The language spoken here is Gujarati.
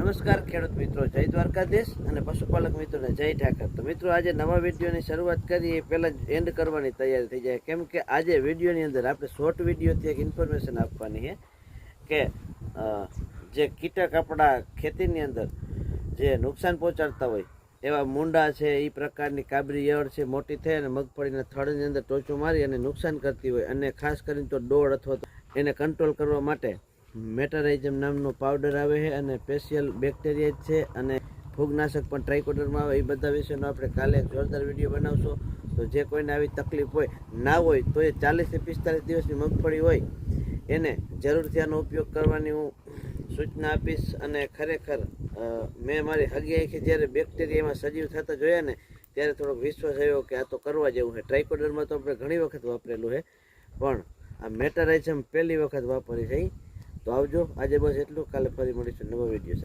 નમસ્કાર ખેડૂત મિત્રો, જય દ્વારકાધીશ અને પશુપાલક મિત્રોને જય ઠાકર। તો મિત્રો આજે નવા વિડીયોની શરૂઆત કરીએ એ પહેલાં જ એન્ડ કરવાની તૈયારી થઈ જાય, કેમ કે આજે વિડીયોની અંદર આપણે શોર્ટ વિડીયોથી એક ઇન્ફોર્મેશન આપવાની છે કે જે કીટક આપણા ખેતીની અંદર જે નુકસાન પહોંચાડતા હોય એવા મૂંડા છે, એ પ્રકારની કાબરી ઈયળ છે, મોટી થઈ અને મગફળીના થડની અંદર ટોચું મારી અને નુકસાન કરતી હોય, અને ખાસ કરીને તો ડોળ અથવા તો એને કંટ્રોલ કરવા માટે મેટારાઇઝમ નામનો પાવડર આવે છે અને સ્પેશિયલ બેક્ટેરિયા છે અને ફૂગનાશક પણ ટ્રાઇકોડરમાં આવે। એ બધા વિશેનો આપણે કાલે એક જોરદાર વિડીયો બનાવશો। તો જે કોઈને આવી તકલીફ હોય ના હોય તો એ 40 થી 45 દિવસની મગફળી હોય એને જરૂરથી આનો ઉપયોગ કરવાની હું સૂચના આપીશ। અને ખરેખર મેં મારી હગી આંખે જ્યારે બેક્ટેરિયા એમાં સજીવ થતા જોયા ને ત્યારે થોડોક વિશ્વાસ આવ્યો કે આ તો કરવા જેવું છે। ટ્રાઇકોડરમાં તો આપણે ઘણી વખત વાપરેલું છે, પણ આ મેટારાઇઝમ પહેલી વખત વાપરી છે। તો આવજો, આજે બસ એટલું, કાલે ફરી મળીશું નવા વિડીયો।